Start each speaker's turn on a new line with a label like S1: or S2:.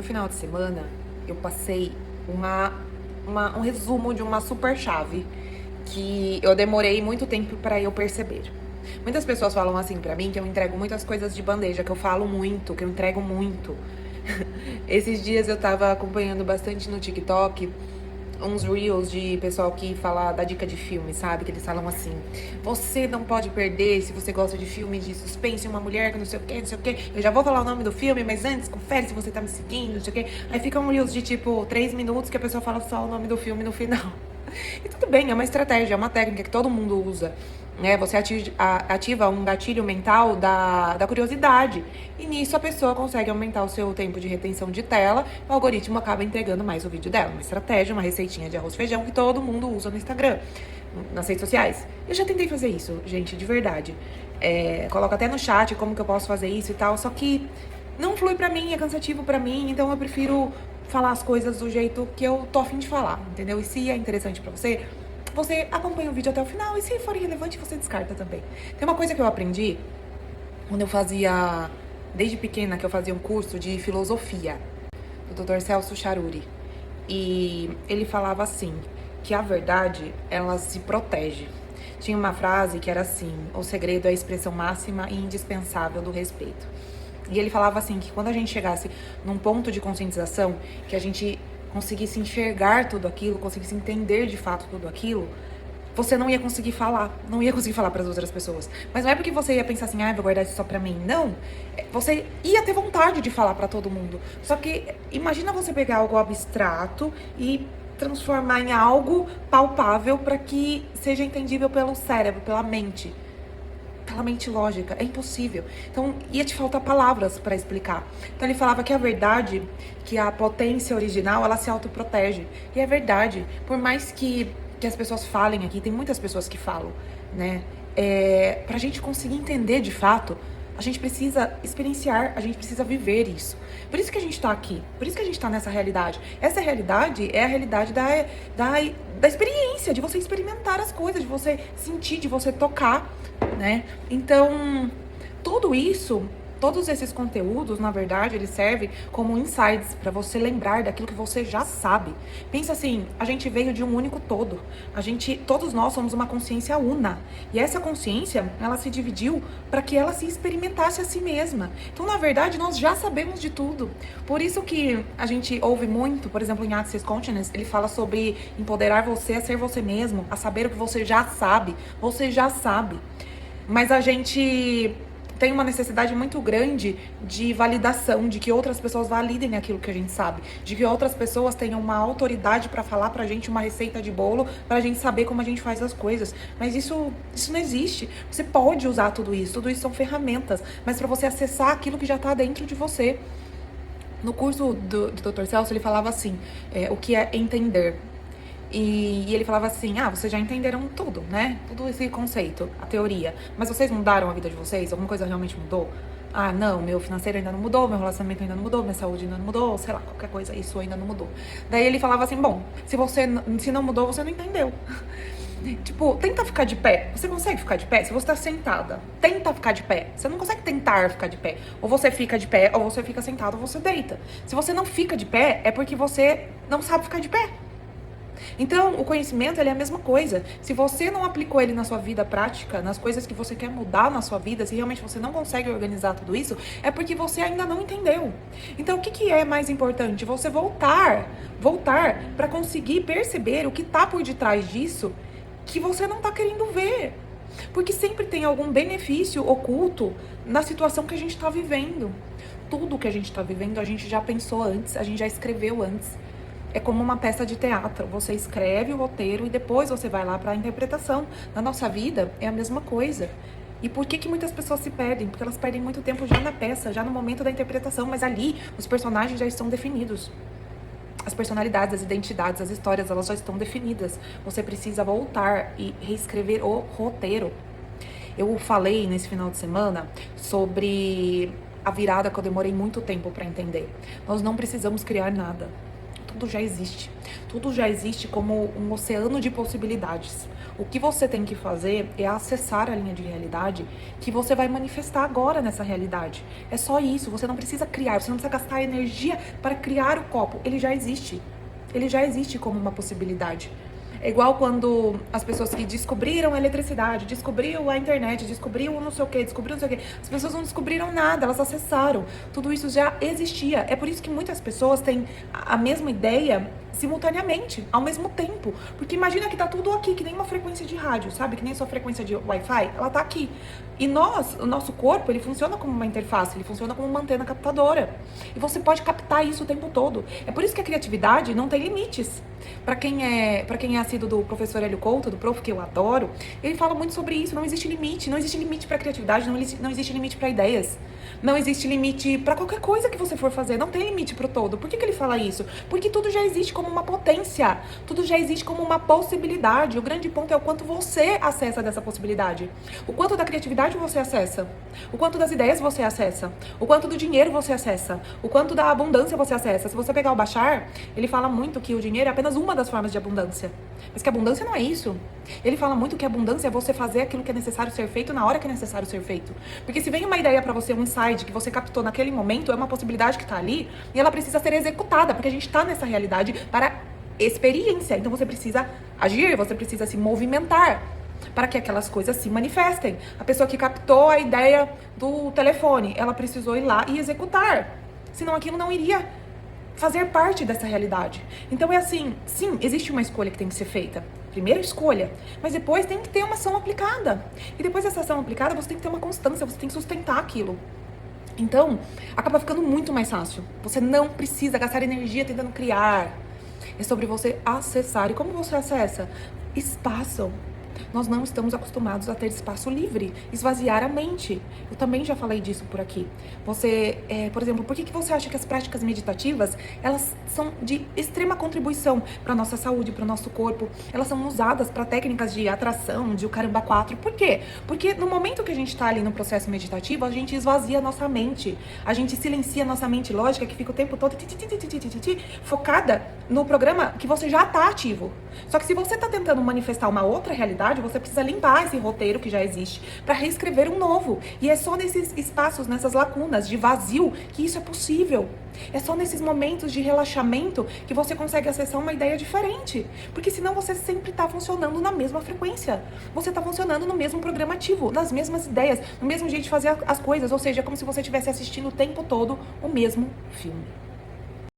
S1: No final de semana, eu passei um resumo de uma super chave que eu demorei muito tempo para eu perceber. Muitas pessoas falam assim pra mim que eu entrego muitas coisas de bandeja, que eu falo muito, que eu entrego muito. Esses dias eu tava acompanhando bastante no TikTok uns reels de pessoal que fala da dica de filme, sabe? Que eles falam assim: você não pode perder se você gosta de filme de suspense, uma mulher que não sei o que, não sei o que. Eu já vou falar o nome do filme, mas antes, confere se você tá me seguindo, não sei o que. Aí ficam reels de tipo 3 minutos que a pessoa fala só o nome do filme no final. E tudo bem, é uma estratégia, é uma técnica que todo mundo usa. Né? Você ativa um gatilho mental da curiosidade. E nisso a pessoa consegue aumentar o seu tempo de retenção de tela. O algoritmo acaba entregando mais o vídeo dela. Uma estratégia, uma receitinha de arroz e feijão que todo mundo usa no Instagram, nas redes sociais. Eu já tentei fazer isso, gente, de verdade. Coloco até no chat como que eu posso fazer isso e tal. Só que não flui pra mim, é cansativo pra mim. Então eu prefiro falar as coisas do jeito que eu tô a fim de falar, entendeu? E se é interessante pra você, você acompanha o vídeo até o final e se for irrelevante, você descarta também. Tem uma coisa que eu aprendi quando eu fazia, desde pequena, que eu fazia um curso de filosofia do Dr. Celso Charuri. E ele falava assim, que a verdade, ela se protege. Tinha uma frase que era assim: o segredo é a expressão máxima e indispensável do respeito. E ele falava assim, que quando a gente chegasse num ponto de conscientização, que a gente conseguisse enxergar tudo aquilo, conseguisse entender de fato tudo aquilo, você não ia conseguir falar, não ia conseguir falar para as outras pessoas. Mas não é porque você ia pensar assim, vou guardar isso só pra mim. Não, você ia ter vontade de falar para todo mundo. Só que imagina você pegar algo abstrato e transformar em algo palpável para que seja entendível pelo cérebro, pela mente lógica, é impossível. Então, ia te faltar palavras para explicar. Então, ele falava que a verdade, que a potência original, ela se autoprotege. E é verdade. Por mais que as pessoas falem aqui, tem muitas pessoas que falam, né? Pra gente conseguir entender de fato, a gente precisa experienciar, a gente precisa viver isso. Por isso que a gente tá aqui, por isso que a gente tá nessa realidade. Essa realidade é a realidade da experiência, de você experimentar as coisas, de você sentir, de você tocar, né? Então, tudo isso, todos esses conteúdos, na verdade, eles servem como insights para você lembrar daquilo que você já sabe. Pensa assim, a gente veio de um único todo. Todos nós somos uma consciência una. E essa consciência, ela se dividiu para que ela se experimentasse a si mesma. Então, na verdade, nós já sabemos de tudo. Por isso que a gente ouve muito, por exemplo, em Access Consciousness, ele fala sobre empoderar você a ser você mesmo, a saber o que você já sabe. Você já sabe. Mas a gente tem uma necessidade muito grande de validação, de que outras pessoas validem aquilo que a gente sabe, de que outras pessoas tenham uma autoridade para falar pra gente uma receita de bolo, pra gente saber como a gente faz as coisas. Mas isso não existe. Você pode usar tudo isso são ferramentas, mas para você acessar aquilo que já tá dentro de você. No curso do Dr. Celso, ele falava assim, o que é entender. E ele falava assim, vocês já entenderam tudo, né? Tudo esse conceito, a teoria. Mas vocês mudaram a vida de vocês? Alguma coisa realmente mudou? Não, meu financeiro ainda não mudou, meu relacionamento ainda não mudou, minha saúde ainda não mudou, sei lá, qualquer coisa, isso ainda não mudou. Daí ele falava assim, bom, se não mudou, você não entendeu. Tipo, tenta ficar de pé. Você consegue ficar de pé? Se você tá sentada, tenta ficar de pé. Você não consegue tentar ficar de pé. Ou você fica de pé, ou você fica sentado, ou você deita. Se você não fica de pé, é porque você não sabe ficar de pé. Então, o conhecimento, ele é a mesma coisa. Se você não aplicou ele na sua vida prática, nas coisas que você quer mudar na sua vida, se realmente você não consegue organizar tudo isso, é porque você ainda não entendeu. Então, o que é mais importante? Você voltar para conseguir perceber o que tá por detrás disso que você não tá querendo ver. Porque sempre tem algum benefício oculto na situação que a gente tá vivendo. Tudo que a gente tá vivendo, a gente já pensou antes, a gente já escreveu antes. É como uma peça de teatro, você escreve o roteiro e depois você vai lá para a interpretação. Na nossa vida é a mesma coisa. E por que muitas pessoas se perdem? Porque elas perdem muito tempo já na peça, já no momento da interpretação, mas ali os personagens já estão definidos. As personalidades, as identidades, as histórias, elas já estão definidas. Você precisa voltar e reescrever o roteiro. Eu falei nesse final de semana sobre a virada que eu demorei muito tempo para entender. Nós não precisamos criar nada. tudo já existe. Tudo já existe como um oceano de possibilidades. O que você tem que fazer é acessar a linha de realidade que você vai manifestar agora nessa realidade. É só isso, você não precisa criar, você não precisa gastar energia para criar o copo. Ele já existe. Ele já existe como uma possibilidade. É igual quando as pessoas que descobriram a eletricidade, descobriram a internet, descobriram não sei o que, descobriram não sei o que. As pessoas não descobriram nada, elas acessaram. Tudo isso já existia. É por isso que muitas pessoas têm a mesma ideia simultaneamente, ao mesmo tempo. Porque imagina que tá tudo aqui, que nem uma frequência de rádio, sabe? Que nem sua frequência de Wi-Fi, ela tá aqui. E o nosso corpo, ele funciona como uma interface, ele funciona como uma antena captadora. E você pode captar isso o tempo todo. É por isso que a criatividade não tem limites. Para quem é assíduo do professor Hélio Couto, do prof, que eu adoro, ele fala muito sobre isso. Não existe limite. Não existe limite para criatividade, não existe limite para ideias. Não existe limite para qualquer coisa que você for fazer. Não tem limite pro todo. Por que ele fala isso? Porque tudo já existe como uma potência. Tudo já existe como uma possibilidade. O grande ponto é o quanto você acessa dessa possibilidade. O quanto da criatividade você acessa. O quanto das ideias você acessa. O quanto do dinheiro você acessa. O quanto da abundância você acessa. Se você pegar o Bashar, ele fala muito que o dinheiro é apenas uma das formas de abundância. Mas que abundância não é isso. Ele fala muito que abundância é você fazer aquilo que é necessário ser feito na hora que é necessário ser feito. Porque se vem uma ideia pra você, um insight que você captou naquele momento, é uma possibilidade que tá ali e ela precisa ser executada, porque a gente tá nessa realidade para experiência. Então você precisa agir, você precisa se movimentar para que aquelas coisas se manifestem. A pessoa que captou a ideia do telefone, ela precisou ir lá e executar. Senão aquilo não iria fazer parte dessa realidade. Então é assim, sim, existe uma escolha que tem que ser feita. Primeiro escolha, mas depois tem que ter uma ação aplicada. E depois dessa ação aplicada, você tem que ter uma constância, você tem que sustentar aquilo. Então, acaba ficando muito mais fácil. Você não precisa gastar energia tentando criar. É sobre você acessar. E como você acessa? Espaço. Nós não estamos acostumados a ter espaço livre, esvaziar a mente. Eu também já falei disso por aqui. Você, por exemplo, por que você acha que as práticas meditativas, elas são de extrema contribuição para nossa saúde, para o nosso corpo? Elas são usadas para técnicas de atração, de o caramba 4. Por quê? Porque no momento que a gente está ali no processo meditativo, a gente esvazia a nossa mente. A gente silencia a nossa mente lógica, que fica o tempo todo focada no programa que você já está ativo. Só que se você está tentando manifestar uma outra realidade, você precisa limpar esse roteiro que já existe para reescrever um novo. E é só nesses espaços, nessas lacunas de vazio que isso é possível. É só nesses momentos de relaxamento que você consegue acessar uma ideia diferente. Porque senão você sempre está funcionando na mesma frequência. Você está funcionando no mesmo programa ativo, nas mesmas ideias, no mesmo jeito de fazer as coisas. Ou seja, é como se você estivesse assistindo o tempo todo o mesmo filme.